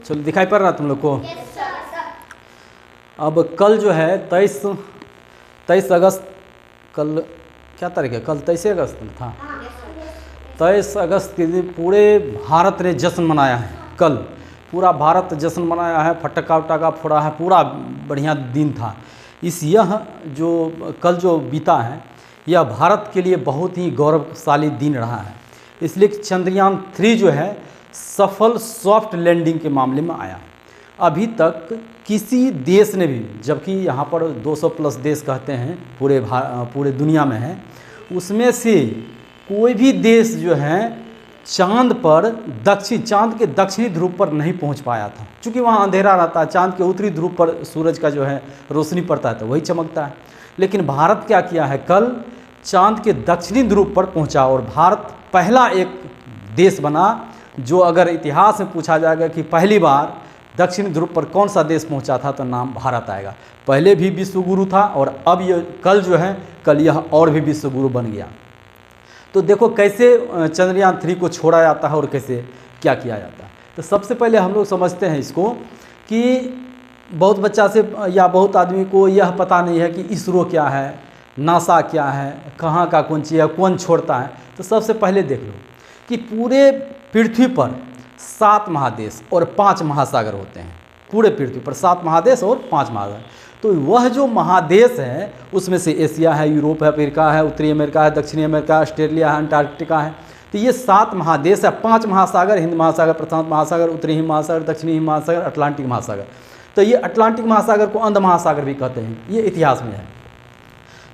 चलो दिखाई पड़ रहा तुम लोग को? Yes sir. अब कल जो है 23 अगस्त, कल क्या तारीख है? कल 23 अगस्त था। 23 अगस्त के दिन पूरे भारत ने जश्न मनाया है। कल पूरा भारत जश्न मनाया है, फटक्का उटक्का फोड़ा है, पूरा बढ़िया दिन था। यह जो कल जो बीता है यह भारत के लिए बहुत ही गौरवशाली दिन रहा है। इसलिए चंद्रयान 3 जो है सफल सॉफ्ट लैंडिंग के मामले में आया। अभी तक किसी देश ने भी, जबकि यहाँ पर 200 प्लस देश कहते हैं पूरे दुनिया में है, उसमें से कोई भी देश जो है चांद के दक्षिणी ध्रुव पर नहीं पहुँच पाया था, क्योंकि वहाँ अंधेरा रहता है। चांद के उत्तरी ध्रुव पर सूरज का जो है रोशनी पड़ता है तो वही चमकता है। लेकिन भारत क्या किया है, कल चांद के दक्षिणी ध्रुव पर पहुँचा और भारत पहला एक देश बना जो, अगर इतिहास में पूछा जाएगा कि पहली बार दक्षिणी ध्रुव पर कौन सा देश पहुंचा था, तो नाम भारत आएगा। पहले भी विश्वगुरु था और अब ये कल जो है, कल यह और भी विश्वगुरु बन गया। तो देखो कैसे चंद्रयान 3 को छोड़ा जाता है और कैसे क्या किया जाता है। तो सबसे पहले हम लोग समझते हैं इसको कि बहुत बच्चा से या बहुत आदमी को यह पता नहीं है कि इसरो क्या है, नासा क्या है, कहाँ का कौन चीज़ है, कौन छोड़ता है। तो सबसे पहले देख लो कि पूरे पृथ्वी पर 7 महादेश और 5 महासागर होते हैं। पूरे पृथ्वी पर 7 महादेश और 5 महासागर। तो वह जो महादेश है उसमें से एशिया है, यूरोप है, अफ्रीका है, उत्तरी अमेरिका है, दक्षिणी अमेरिका है, ऑस्ट्रेलिया है, अंटार्कटिका है। तो ये 7 महादेश है, 5 महासागर, हिंद महासागर, प्रशांत महासागर, उत्तरी हिंद महासागर, दक्षिणी हिंद महासागर, अटलांटिक महासागर। तो ये अटलांटिक महासागर को अंध महासागर भी कहते हैं, ये इतिहास में है।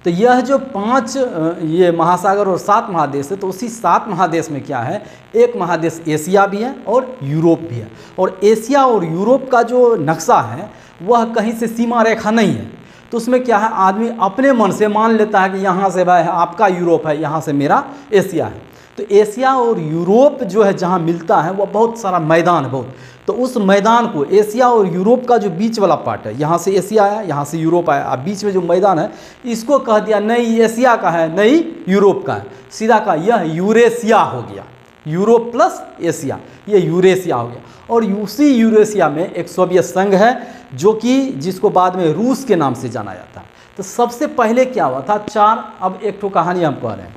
तो यह जो 5 ये महासागर और 7 महादेश है, तो उसी 7 महादेश में क्या है, एक महादेश एशिया भी है और यूरोप भी है। और एशिया और यूरोप का जो नक्शा है वह कहीं से सीमा रेखा नहीं है। तो उसमें क्या है, आदमी अपने मन से मान लेता है कि यहाँ से भाई आपका यूरोप है, यहाँ से मेरा एशिया है। तो एशिया और यूरोप जो है जहाँ मिलता है वह बहुत सारा मैदान है बहुत। तो उस मैदान को, एशिया और यूरोप का जो बीच वाला पार्ट है, यहाँ से एशिया आया, यहाँ से यूरोप आया, अब बीच में जो मैदान है इसको कह दिया नहीं एशिया का है नहीं यूरोप का है, सीधा कहा यह यूरेशिया हो गया। यूरोप प्लस एशिया, ये यूरेशिया हो गया। और उसी यूरेशिया में एक सोवियत संघ है जो कि जिसको बाद में रूस के नाम से जाना जाता है। तो सबसे पहले क्या हुआ था, अब एक तो कहानी हम कह रहे हैं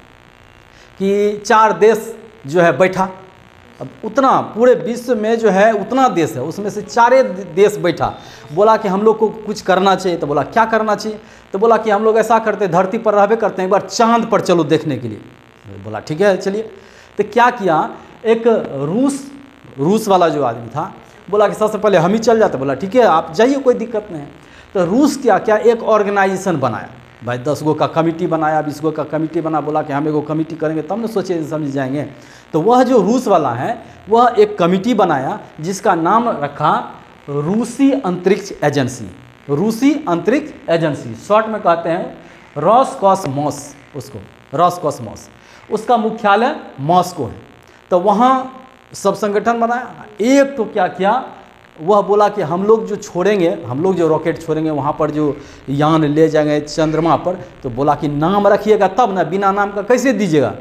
कि 4 देश जो है बैठा। अब उतना पूरे विश्व में जो है उतना देश है, उसमें से 4 देश बैठा, बोला कि हम लोग को कुछ करना चाहिए। तो बोला क्या करना चाहिए, तो बोला कि हम लोग ऐसा करते, धरती पर रहबे करते हैं, एक बार चांद पर चलो देखने के लिए। बोला ठीक है चलिए। तो क्या किया, एक रूस वाला जो आदमी था बोला कि सबसे पहले हम ही चल जाते। बोला ठीक है आप जाइए, कोई दिक्कत नहीं है। तो रूस क्या एक ऑर्गेनाइजेशन बनाया भाई, 10 गो का कमिटी बनाया, 20 गो का कमिटी बना। बोला कि हम एगो कमिटी करेंगे तब न सोचे समझ जाएंगे। तो वह जो रूस वाला है वह एक कमिटी बनाया जिसका नाम रखा रूसी अंतरिक्ष एजेंसी। रूसी अंतरिक्ष एजेंसी शॉर्ट में कहते हैं रॉसकॉसमॉस, उसको रॉसकॉसमॉस। उसका मुख्यालय मॉस्को है। तो वहाँ सब संगठन बनाया। एक तो क्या किया, वह बोला कि हम लोग जो छोड़ेंगे, हम लोग जो रॉकेट छोड़ेंगे वहाँ पर जो यान ले जाएंगे चंद्रमा पर, तो बोला कि नाम रखिएगा तब ना, बिना नाम का कैसे दीजिएगा।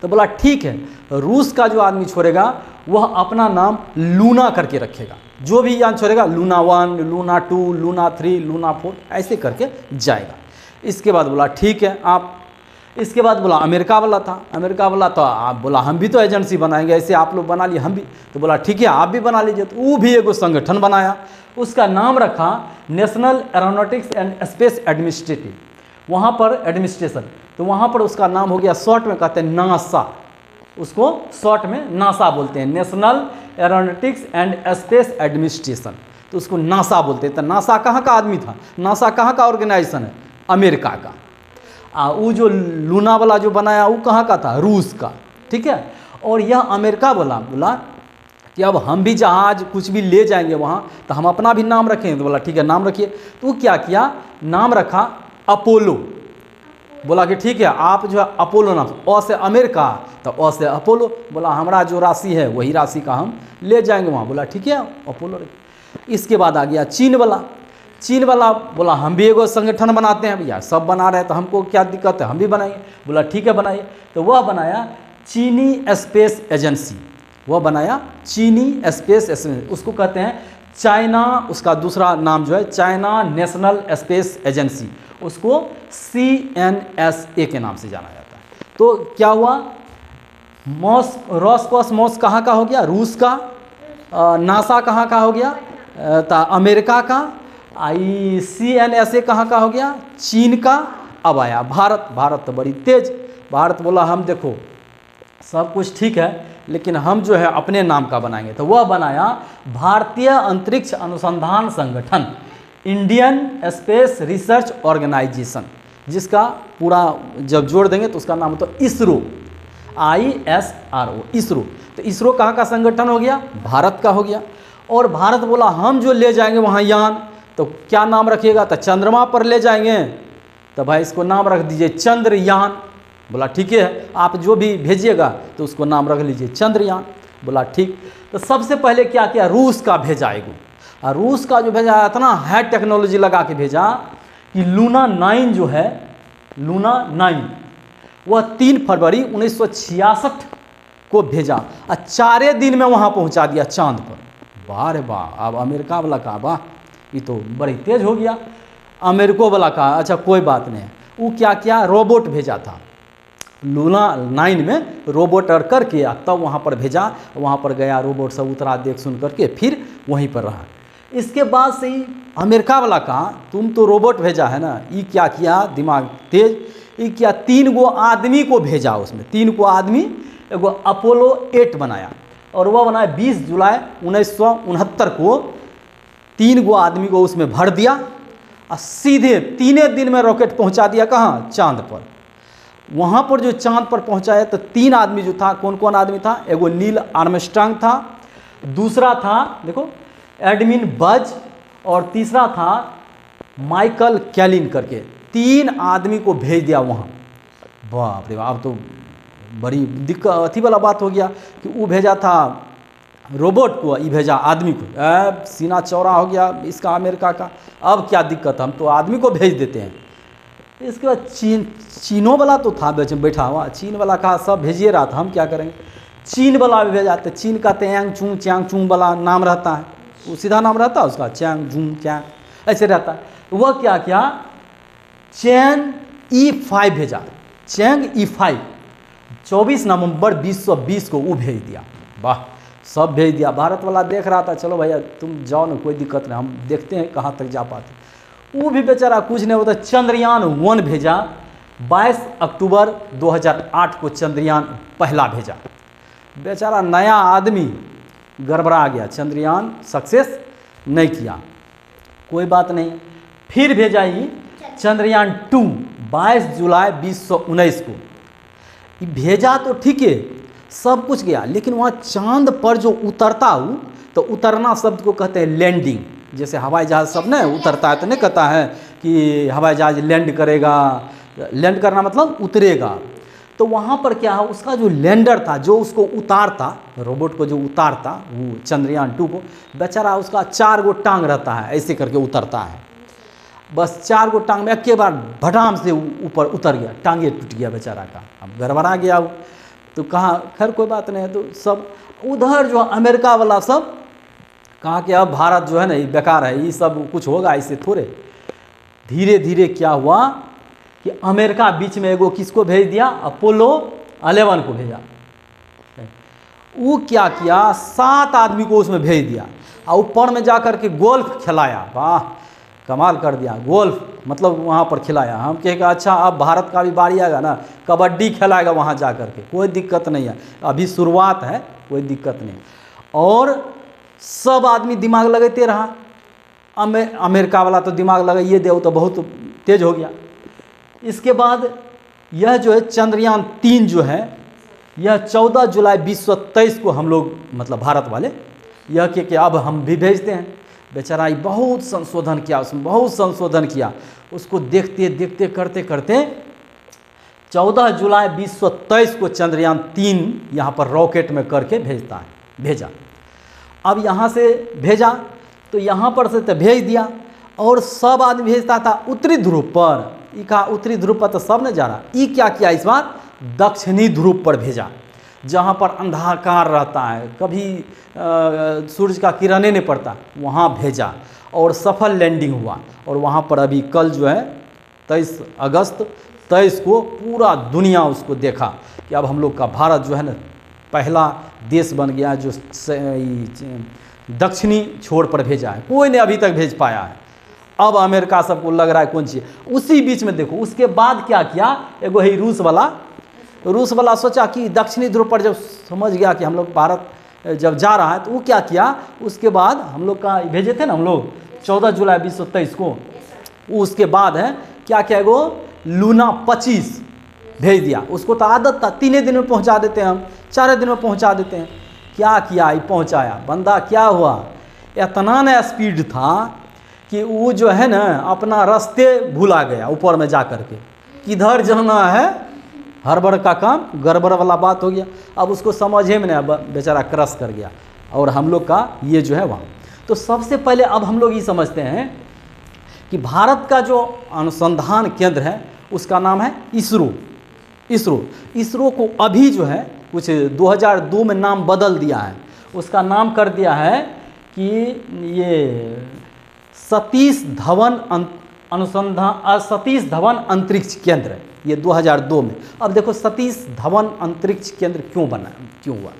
तो बोला ठीक है, रूस का जो आदमी छोड़ेगा वह अपना नाम लूना करके रखेगा। जो भी यान छोड़ेगा लूना 1, लूना 2, लूना 3, लूना 4 ऐसे करके जाएगा। इसके बाद बोला ठीक है आप। इसके बाद बोला अमेरिका वाला था, अमेरिका वाला तो आप बोला हम भी तो एजेंसी बनाएंगे, ऐसे आप लोग बना लिए हम भी। तो बोला ठीक है आप भी बना लीजिए। तो वो भी एगो संगठन बनाया, उसका नाम रखा national aeronautics and space administrative, वहाँ पर एडमिनिस्ट्रेशन। तो वहाँ पर उसका नाम हो गया, शॉर्ट में कहते हैं नासा, उसको शॉर्ट में नासा बोलते हैं, national aeronautics and space administration. तो उसको नासा बोलते हैं। तो नासा कहाँ का आदमी था, नासा कहाँ का ऑर्गेनाइजेशन है, अमेरिका का। वो जो लूना वाला जो बनाया वो कहाँ का था, रूस का। ठीक है। और यह अमेरिका बोला कि अब हम भी जहाज कुछ भी ले जाएंगे वहाँ तो हम अपना भी नाम रखेंगे। तो बोला ठीक है नाम रखिए। तो वो क्या किया, नाम रखा अपोलो। बोला कि ठीक है आप जो है अपोलो नाम, अ से अमेरिका तो अ से अपोलो। बोला हमारा जो राशि है वही राशि का हम ले जाएंगे वहाँ। बोला ठीक है अपोलो। इसके बाद आ गया चीन वाला बोला हम भी एगो संगठन बनाते हैं भैया, सब बना रहे हैं तो हमको क्या दिक्कत है, हम भी बनाएंगे। बोला ठीक है बनाइए। तो वह बनाया चीनी स्पेस एजेंसी। वह बनाया चीनी स्पेस एजेंसी, उसको कहते हैं चाइना, उसका दूसरा नाम जो है चाइना नेशनल स्पेस एजेंसी, उसको CNSA के नाम से जाना जाता है। तो क्या हुआ, रॉसकॉस्मोस कहाँ का हो गया, रूस का, नासा कहाँ का हो गया, अमेरिका का, CNSA कहाँ का हो गया, चीन का। अब आया भारत। भारत तो बड़ी तेज, भारत बोला हम देखो सब कुछ ठीक है लेकिन हम जो है अपने नाम का बनाएंगे, तो वह बनाया भारतीय अंतरिक्ष अनुसंधान संगठन, इंडियन स्पेस रिसर्च ऑर्गेनाइजेशन, जिसका पूरा जब जोड़ देंगे तो उसका नाम तो ISRO, ISRO, ISRO। तो ISRO कहाँ का संगठन हो गया, भारत का हो गया। और भारत बोला हम जो ले जाएंगे वहाँ यान, तो क्या नाम रखिएगा, तो चंद्रमा पर ले जाएंगे, तो भाई इसको नाम रख दीजिए चंद्रयान। बोला ठीक है, आप जो भी भेजिएगा तो उसको नाम रख लीजिए चंद्रयान। बोला ठीक। तो सबसे पहले क्या किया, रूस का भेजा एगो, और रूस का जो भेजा इतना हाई टेक्नोलॉजी लगा के भेजा कि लूना 9 जो है, लूना 9 वह 3 फरवरी 1966 को भेजा और 4 दिन में वहाँ पहुँचा दिया चांद पर। वाह रे वाह। अब अमेरिका वाला कहा वाह ये तो बड़ी तेज हो गया। अमेरिको वाला कहा अच्छा कोई बात नहीं, वो क्या किया, रोबोट भेजा था लूना 9 में, रोबोट और करके तब वहाँ पर भेजा, वहाँ पर गया, रोबोट सब उतरा देख सुन करके फिर वहीं पर रहा। इसके बाद से ही अमेरिका वाला कहा तुम तो रोबोट भेजा है ना, ये क्या किया, दिमाग तेज, ये क्या 3 गो आदमी को भेजा, उसमें 3 गो आदमी, एगो अपोलो 8 बनाया, और वह बनाया 20 जुलाई 1969 को, 3 गो आदमी को उसमें भर दिया और सीधे 3 दिन में रॉकेट पहुंचा दिया कहाँ, चांद पर। वहाँ पर जो चांद पर पहुंचाया तो 3 आदमी जो था, कौन कौन आदमी था, एगो नील आर्मस्ट्रांग था, दूसरा था देखो एडमिन बज, और तीसरा था माइकल कैलिन करके, 3 आदमी को भेज दिया वहाँ। बाप रे बाप, तो बड़ी दिक्कत अथी वाला बात हो गया कि वो भेजा था रोबोट को, ये भेजा आदमी को। सीना चौड़ा हो गया इसका अमेरिका का, अब क्या दिक्कत, हम तो आदमी को भेज देते हैं। इसके बाद चीनों वाला तो था बैठा हुआ, चीन वाला कहा सब भेजिए रहा था, हम क्या करेंगे। चीन वाला भी भेजा, तो चीन का च्यांग चूंग वाला नाम रहता है, वो सीधा नाम रहता है उसका, च्यांग ऐसे रहता है। तो वह क्या किया, चैंग E5 भेजा, चैंग E5 24 नवंबर 2020 को वो भेज दिया। वाह, सब भेज दिया। भारत वाला देख रहा था चलो भैया तुम जाओ ना, कोई दिक्कत नहीं, हम देखते हैं कहाँ तक जा पाते। वो भी बेचारा कुछ नहीं होता। चंद्रयान 1 भेजा, 22 अक्टूबर 2008 को चंद्रयान पहला भेजा। बेचारा नया आदमी गड़बड़ा गया, चंद्रयान सक्सेस नहीं किया, कोई बात नहीं। फिर भेजा ही चंद्रयान 2 22 जुलाई 2019 को। ये भेजा तो ठीक है, सब कुछ गया, लेकिन वहाँ चांद पर जो उतरता हूँ, तो उतरना शब्द को कहते हैं लैंडिंग। जैसे हवाई जहाज़ सब ने उतरता है तो नहीं कहता है कि हवाई जहाज़ लैंड करेगा, लैंड करना मतलब उतरेगा। तो वहाँ पर क्या है, उसका जो लैंडर था जो उसको उतारता, रोबोट को जो उतारता वो चंद्रयान 2 को, बेचारा उसका 4 गो टांग रहता है, ऐसे करके उतरता है। बस 4 गो टांग में एक बार भटाम से ऊपर उतर गया, टांगे टूट गया बेचारा का, अब गड़बड़ा गया वो। तो कहा खैर कोई बात नहीं है। तो सब उधर जो अमेरिका वाला सब कहा कि अब भारत जो है ना ये बेकार है, ये सब कुछ होगा इससे थोड़े। धीरे धीरे क्या हुआ कि अमेरिका बीच में एगो किसको भेज दिया, अपोलो 11 को भेजा। वो क्या किया, 7 आदमी को उसमें भेज दिया और ऊपर में जा कर के गोल्फ खिलाया। वाह, कमाल कर दिया। गोल्फ मतलब वहाँ पर खिलाया। हम कहेगा अच्छा अब भारत का भी बारी आएगा ना, कबड्डी खिलाएगा वहाँ जा कर के, कोई दिक्कत नहीं है, अभी शुरुआत है, कोई दिक्कत नहीं। और सब आदमी दिमाग लगाते रहा। अमेरिका वाला तो दिमाग लगाइए दे, तो बहुत तेज हो गया। इसके बाद यह जो है चंद्रयान 3 जो है, यह 14 जुलाई 2023 को हम लोग मतलब भारत वाले यह कि अब हम भी भेजते हैं। बेचारा बहुत संशोधन किया, उसमें बहुत संशोधन किया, उसको देखते देखते करते करते 14 जुलाई 2023 को चंद्रयान 3 यहाँ पर रॉकेट में करके भेजा। अब यहाँ से भेजा तो यहाँ पर से तो भेज दिया, और सब आदमी भेजता था उत्तरी ध्रुव पर। ये कहा उत्तरी ध्रुव पर तो सब ने जा रहा, ये क्या किया इस बार दक्षिणी ध्रुव पर भेजा। जहाँ पर अंधाकार रहता है, कभी सूरज का किरणें नहीं पड़ता, वहाँ भेजा और सफल लैंडिंग हुआ। और वहाँ पर अभी कल जो है 23 अगस्त 23 को पूरा दुनिया उसको देखा कि अब हम लोग का भारत जो है ना पहला देश बन गया जो दक्षिणी छोर पर भेजा है। कोई ने अभी तक भेज पाया है। अब अमेरिका सबको लग रहा है कौन चीज़। उसी बीच में देखो उसके बाद क्या किया, एगो है रूस वाला सोचा कि दक्षिणी ध्रुव पर जब समझ गया कि हम लोग भारत जब जा रहा है तो वो क्या किया, उसके बाद हम लोग का भेजे थे ना हम लोग 14 जुलाई 2023 को, उसके बाद है क्या क्या एगो लूना 25 भेज दिया। उसको तो आदत था 3 दिन में पहुंचा देते हैं हम, 4 दिन में पहुंचा देते हैं। क्या किया, ये पहुंचाया, बंदा क्या हुआ, इतना न स्पीड था कि वो जो है ना अपना रास्ते भूला गया ऊपर में जा कर के, किधर जाना है, हड़बड़ का काम, गड़बड़ वाला बात हो गया। अब उसको समझे में नहीं, बेचारा क्रश कर गया। और हम लोग का ये जो है वहाँ, तो सबसे पहले अब हम लोग ये समझते हैं कि भारत का जो अनुसंधान केंद्र है उसका नाम है इसरो को अभी जो है कुछ 2002 में नाम बदल दिया है। उसका नाम कर दिया है कि ये सतीश धवन अंतरिक्ष केंद्र है, ये 2002 में। अब देखो सतीश धवन अंतरिक्ष केंद्र क्यों हुआ,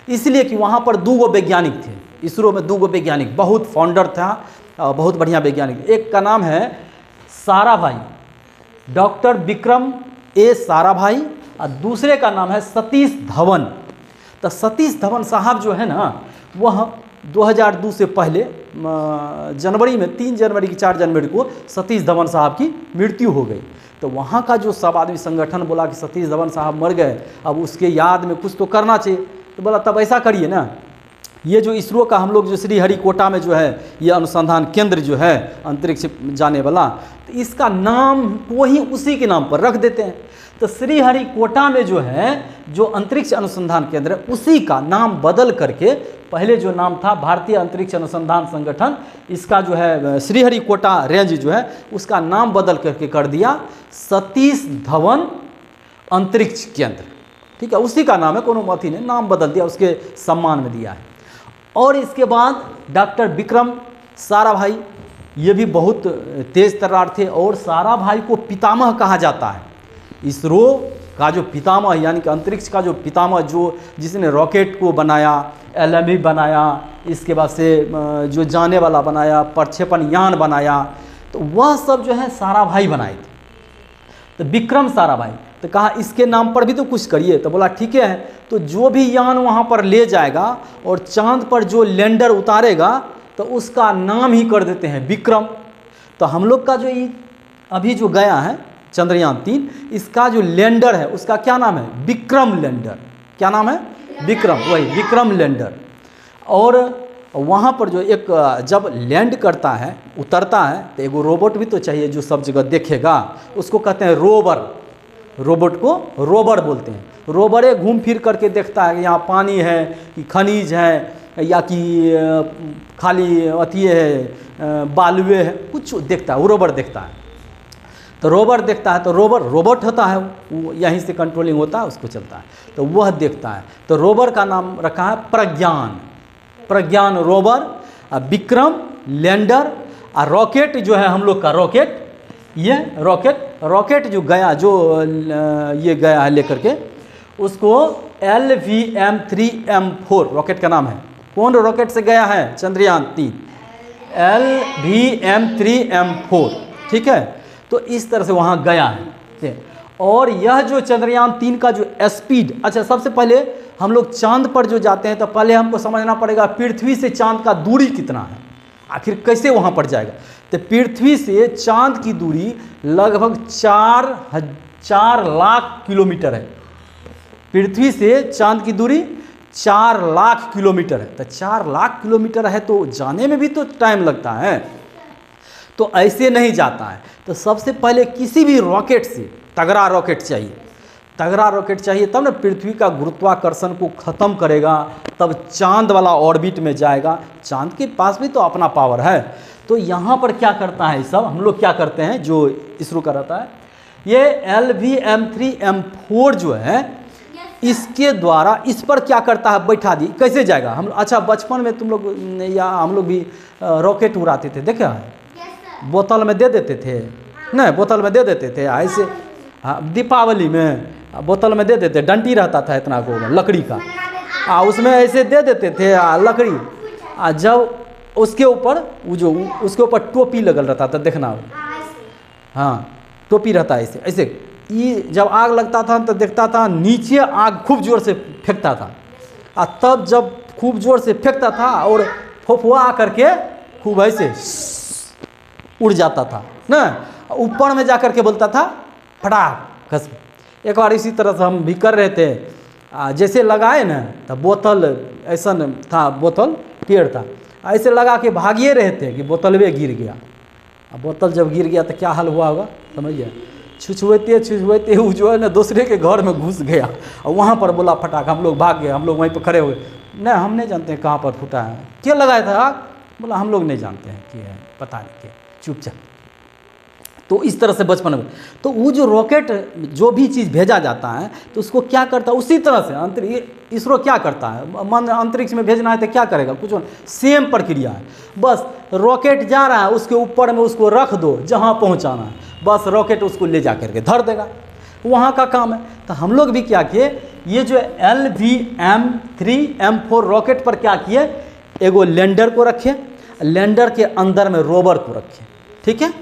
इसलिए कि वहाँ पर 2 वैज्ञानिक थे। इसरो में 2 वैज्ञानिक, बहुत फाउंडर था, बहुत बढ़िया वैज्ञानिक। एक का नाम है साराभाई, डॉक्टर विक्रम ए साराभाई, और दूसरे का नाम है सतीश धवन। तो सतीश धवन साहब जो है ना वह 2002 से पहले जनवरी में 3 जनवरी की 4 जनवरी को सतीश धवन साहब की मृत्यु हो गई। तो वहाँ का जो सब आदमी संगठन बोला कि सतीश धवन साहब मर गए, अब उसके याद में कुछ तो करना चाहिए। तो बोला तब ऐसा करिए ना, ये जो इसरो का हम लोग जो श्रीहरिकोटा में जो है ये अनुसंधान केंद्र जो है अंतरिक्ष जाने वाला, तो इसका नाम को ही उसी के नाम पर रख देते हैं। तो श्रीहरिकोटा में जो है जो अंतरिक्ष अनुसंधान केंद्र है उसी का नाम बदल करके, पहले जो नाम था भारतीय अंतरिक्ष अनुसंधान संगठन, इसका जो है श्रीहरिकोटा रेंज जो है उसका नाम बदल करके कर दिया सतीश धवन अंतरिक्ष केंद्र। ठीक है, उसी का नाम है, कोनो अथी ने नाम बदल दिया, उसके सम्मान में दिया है। और इसके बाद डॉक्टर विक्रम साराभाई, ये भी बहुत तेज तर्रार थे और साराभाई को पितामह कहा जाता है। इसरो का जो पितामह यानी कि अंतरिक्ष का जो पितामह, जो जिसने रॉकेट को बनाया, LMV बनाया, इसके बाद से जो जाने वाला बनाया, प्रक्षेपण यान बनाया, तो वह सब जो है साराभाई बनाए थे। तो विक्रम साराभाई, तो कहा इसके नाम पर भी तो कुछ करिए। तो बोला ठीक है, तो जो भी यान वहाँ पर ले जाएगा और चांद पर जो लैंडर उतारेगा तो उसका नाम ही कर देते हैं विक्रम। तो हम लोग का जो ये अभी जो गया है चंद्रयान 3, इसका जो लैंडर है उसका क्या नाम है, विक्रम लैंडर। क्या नाम है, विक्रम, वही विक्रम लैंडर। और वहाँ पर जो एक जब लैंड करता है, उतरता है, तो एगो रोबोट भी तो चाहिए जो सब जगह देखेगा, उसको कहते हैं रोवर। रोबोट को रोवर बोलते हैं। रोवरे घूम फिर करके देखता है कि यहाँ पानी है कि खनिज है या कि खाली अथी है, बालुए है, कुछ देखता है, वो रोवर देखता है। तो रोवर देखता है तो रोवर रोबोट होता है, वो यहीं से कंट्रोलिंग होता है, उसको चलता है, तो वह देखता है। तो रोवर का नाम रखा है प्रज्ञान रोवर, विक्रम लैंडर, और रॉकेट जो है हम लोग का रॉकेट, ये रॉकेट जो गया, जो ये गया है लेकर के, उसको LVM-3M4 रॉकेट का नाम है। कौन रॉकेट से गया है चंद्रयान 3, LVM-3M4। ठीक है, तो इस तरह से वहाँ गया है। और यह जो चंद्रयान 3 का जो स्पीड, अच्छा सबसे पहले हम लोग चांद पर जो जाते हैं तो पहले हमको समझना पड़ेगा पृथ्वी से चांद का दूरी कितना है, आखिर कैसे वहाँ पर जाएगा। तो पृथ्वी से चांद की दूरी लगभग 4 लाख किलोमीटर है। पृथ्वी से चांद की दूरी 4 लाख किलोमीटर है। तो 4 लाख किलोमीटर है तो जाने में भी तो टाइम लगता है, तो ऐसे नहीं जाता है। तो सबसे पहले किसी भी रॉकेट से तगड़ा रॉकेट चाहिए, तब ना पृथ्वी का गुरुत्वाकर्षण को ख़त्म करेगा, तब चांद वाला ऑर्बिट में जाएगा। चांद के पास भी तो अपना पावर है। तो यहाँ पर क्या करता है सब, हम लोग क्या करते हैं, जो इसरो का रहता है, ये LVM-3M4 जो है इसके द्वारा इस पर क्या करता है, बैठा दी, कैसे जाएगा हम। अच्छा बचपन में तुम लोग या हम लोग भी रॉकेट उड़ाते थे, देखा है, बोतल में दे देते थे, नहीं बोतल में दे देते थे ऐसे, हाँ दीपावली में बोतल में दे देते, डंटी रहता था इतना को लकड़ी का, उसमें ऐसे दे देते थे लकड़ी, जब उसके ऊपर वो जो उसके ऊपर टोपी लगल रहता था, देखना, हाँ टोपी रहता है ऐसे ऐसे, ये जब आग लगता था तो देखता था नीचे आग खूब जोर से फेंकता था, तब जब खूब जोर से फेंकता था और फुफुआ करके खूब ऐसे उड़ जाता था ना, ऊपर में जा कर के बोलता था फटाक खस। एक बार इसी तरह से हम भी कर रहे थे, जैसे लगाए ना तो बोतल ऐसा था, बोतल पेड़ था, ऐसे लगा के भागिए रहे थे कि बोतल वे गिर गया। अब बोतल जब गिर गया तो क्या हाल हुआ होगा समझिए, छुछुएते वो जो है ना दूसरे के घर में घुस गया और वहाँ पर बोला फटाक, हम लोग भाग गए, हम लोग वहीं पर खड़े हुए, नहीं हम नहीं जानते हैं कहाँ पर फूटा है, क्या लगाया था आग, बोला हम लोग नहीं जानते हैं कि है, पता नहीं क्या, चुपचाप। तो इस तरह से बचपन में तो वो जो रॉकेट जो भी चीज़ भेजा जाता है तो उसको क्या करता है, उसी तरह से इसरो क्या करता है, मन अंतरिक्ष में भेजना है तो क्या करेगा, कुछ सेम प्रक्रिया है, बस रॉकेट जा रहा है उसके ऊपर में उसको रख दो जहाँ पहुँचाना है, बस रॉकेट उसको ले जा करके धर देगा, वहाँ का काम है। तो हम लोग भी क्या किए, ये जो LVM-3M4 रॉकेट पर क्या किए, एगो लैंडर को रखे, लैंडर के अंदर में रोवर को रखे, ठीक है।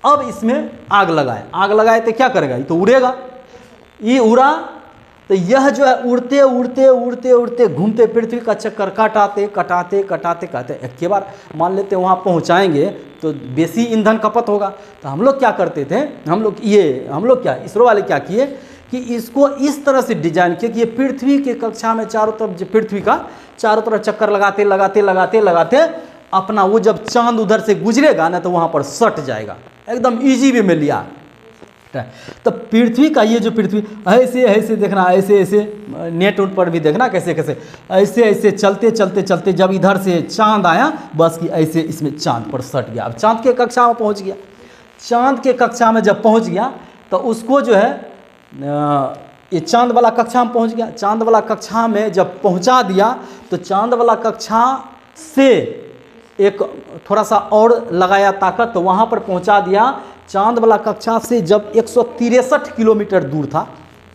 अब इसमें आग लगाए तो क्या करेगा, ये तो उड़ेगा, ये उड़ा तो यह जो है उड़ते उड़ते उड़ते उड़ते घूमते पृथ्वी का चक्कर काटते एक के बार मान लेते वहाँ पहुँचाएंगे तो बेसी ईंधन खपत होगा। तो हम लोग क्या करते थे, हम लोग क्या इसरो वाले क्या किए कि इसको इस तरह से डिजाइन किए कि ये पृथ्वी के कक्षा में चारों तरफ, पृथ्वी का चारों तरफ चक्कर लगाते अपना वो जब चांद उधर से गुजरेगा ना तो वहाँ पर सट जाएगा, एकदम इजी वे में लिया। तो पृथ्वी का ये जो पृथ्वी ऐसे देखना, ऐसे नेट उट पर भी देखना कैसे ऐसे चलते जब इधर से चांद आया बस कि ऐसे इसमें चांद पर सट गया। अब चांद के कक्षा में पहुंच गया, चांद के कक्षा में जब पहुंच गया तो उसको जो है ये चांद वाला कक्षा में पहुंच गया, चांद वाला कक्षा में जब पहुंचा दिया तो चांद वाला कक्षा से एक थोड़ा सा और लगाया ताकत तो वहाँ पर पहुँचा दिया। चांद वाला कक्षा से जब 163 किलोमीटर दूर था,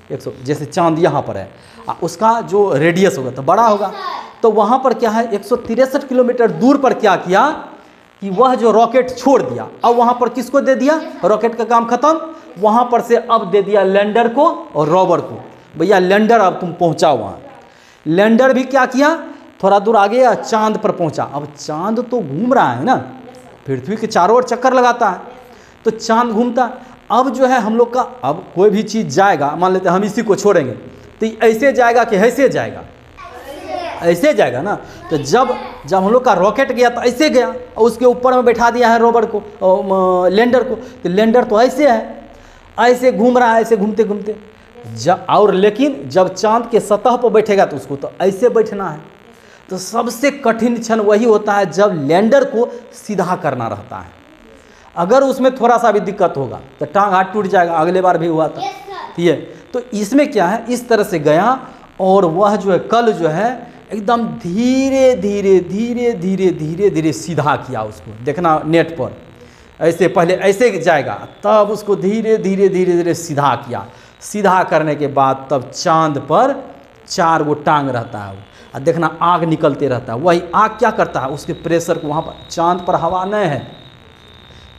100 जैसे चांद यहाँ पर है, उसका जो रेडियस होगा तो बड़ा होगा, तो वहाँ पर क्या है 163 किलोमीटर दूर पर क्या किया कि वह जो रॉकेट छोड़ दिया। अब वहाँ पर किसको दे दिया, रॉकेट का काम खत्म, वहाँ पर से अब दे दिया लैंडर को और रोवर को, भैया लैंडर अब तुम पहुँचाओ वहाँ। लैंडर भी क्या किया, थोड़ा दूर आगे चांद पर पहुंचा। अब चांद तो घूम रहा है ना, पृथ्वी के चारों ओर चक्कर लगाता है तो चांद घूमता। अब जो है हम लोग का, अब कोई भी चीज़ जाएगा, मान लेते हैं हम इसी को छोड़ेंगे तो ऐसे जाएगा कि ऐसे जाएगा, ऐसे जाएगा ना। तो जब हम लोग का रॉकेट गया तो ऐसे गया और उसके ऊपर में बैठा दिया है रोवर को, लैंडर को, तो लैंडर तो ऐसे है, ऐसे घूम रहा है, ऐसे घूमते घूमते और लेकिन जब चांद के सतह पर बैठेगा तो उसको तो ऐसे बैठना है। तो सबसे कठिन क्षण वही होता है जब लैंडर को सीधा करना रहता है, अगर उसमें थोड़ा सा भी दिक्कत होगा तो टांग हाथ टूट जाएगा, अगले बार भी हुआ था, ठीक है। तो इसमें क्या है, इस तरह से गया और वह जो है कल जो है एकदम धीरे धीरे सीधा किया उसको, देखना नेट पर ऐसे पहले ऐसे जाएगा तब उसको धीरे धीरे सीधा किया। सीधा करने के बाद तब चांद पर 4 गो टांग रहता है और देखना आग निकलते रहता है। वही आग क्या करता है, उसके प्रेशर को, वहाँ पर चांद पर हवा नहीं है,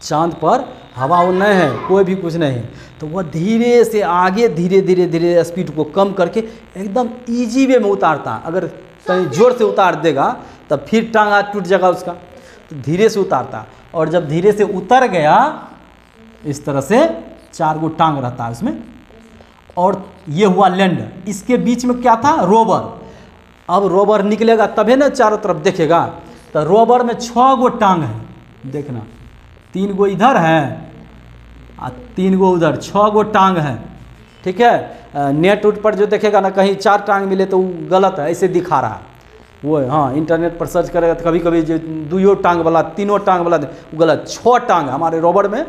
चांद पर हवा नहीं है, कोई भी कुछ नहीं है, तो वह धीरे से आगे धीरे स्पीड को कम करके एकदम इजी वे में उतारता है। अगर कहीं जोर से उतार देगा तब फिर टांग हाथ टूट जाएगा उसका, तो धीरे से उतारता है। और जब धीरे से उतर गया इस तरह से 4 गो टांग रहता है उसमें, और ये हुआ लैंडर, इसके बीच में क्या था, रोवर। अब रोवर निकलेगा तभी ना चारों तरफ देखेगा, तो रोवर में 6 गो टांग है, देखना 3 गो इधर है और 3 गो उधर, 6 गो टांग है, ठीक है। नेट उट पर जो देखेगा ना कहीं 4 टांग मिले तो वो गलत है, ऐसे दिखा रहा है वो, हाँ इंटरनेट पर सर्च करेगा तो कभी कभी जो 2 टांग वाला 3 टांग वाला वो गलत। 6 टांग हमारे रोवर में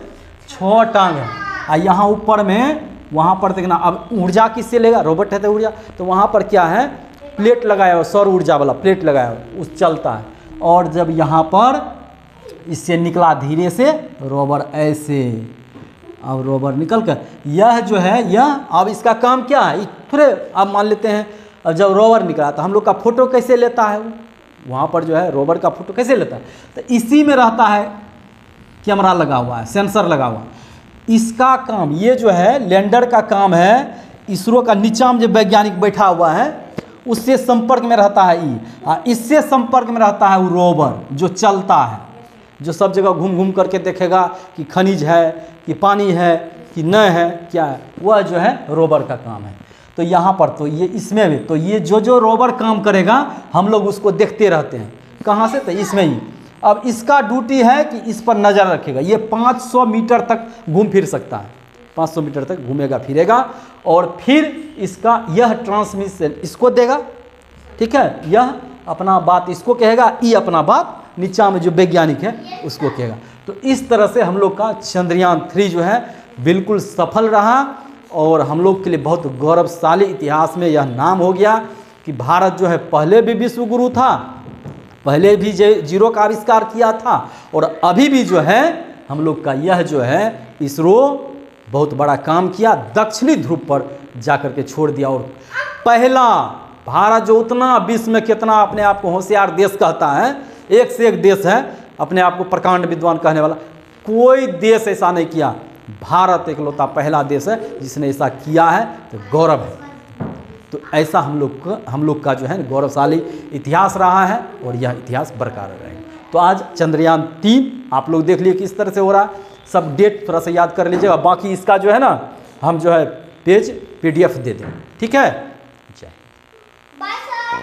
6 टांग है और यहाँ ऊपर में वहाँ पर देखना अब ऊर्जा किससे लेगा, रोबोट है तो ऊर्जा, तो वहाँ पर क्या है प्लेट लगाया हुआ, सौर ऊर्जा वाला प्लेट लगाया हुआ, उस चलता है। और जब यहाँ पर इससे निकला धीरे से रोवर ऐसे, अब रोवर निकल कर यह जो है यह अब इसका काम क्या है, थोड़े आप मान लेते हैं अब जब रोवर निकला तो हम लोग का फोटो कैसे लेता है, वहाँ पर जो है रोवर का फोटो कैसे लेता है, तो इसी में रहता है कैमरा लगा हुआ है, सेंसर लगा हुआ है। इसका काम ये जो है लैंडर का काम है, इसरो का नीचा में जो वैज्ञानिक बैठा हुआ है उससे संपर्क में रहता है इससे संपर्क में रहता है वो रोवर जो चलता है, जो सब जगह घूम घूम करके देखेगा कि खनिज है कि पानी है कि न है क्या है, वह जो है रोवर का काम है। तो यहाँ पर तो ये इसमें भी तो ये जो रोवर काम करेगा हम लोग उसको देखते रहते हैं, कहाँ से, तो इसमें ही। अब इसका ड्यूटी है कि इस पर नज़र रखेगा, ये 500 मीटर तक घूम फिर सकता है, 500 मीटर तक घूमेगा फिरेगा और फिर इसका यह ट्रांसमिशन इसको देगा, ठीक है, यह अपना बात इसको कहेगा, ये अपना बात नीचा में जो वैज्ञानिक है उसको कहेगा। तो इस तरह से हम लोग का चंद्रयान 3 जो है बिल्कुल सफल रहा और हम लोग के लिए बहुत गौरवशाली इतिहास में यह नाम हो गया कि भारत जो है पहले भी विश्व गुरु था, पहले भी जीरो का आविष्कार किया था और अभी भी जो है हम लोग का यह जो है इसरो बहुत बड़ा काम किया, दक्षिणी ध्रुव पर जाकर के छोड़ दिया। और पहला भारत जो उतना विश्व में कितना अपने आप को होशियार देश कहता है, एक से एक देश है अपने आप को प्रकांड विद्वान कहने वाला, कोई देश ऐसा नहीं किया, भारत एकलौता पहला देश है जिसने ऐसा किया है, तो गौरव है। तो ऐसा हम लोग का जो है गौरवशाली इतिहास रहा है और यह इतिहास बरकरार रहेगा। तो आज चंद्रयान 3 आप लोग देख लिए किस तरह से हो रहा है, सब डेट थोड़ा सा याद कर लीजिएगा, बाकी इसका जो है ना हम जो है पेज PDF दे दें, ठीक है।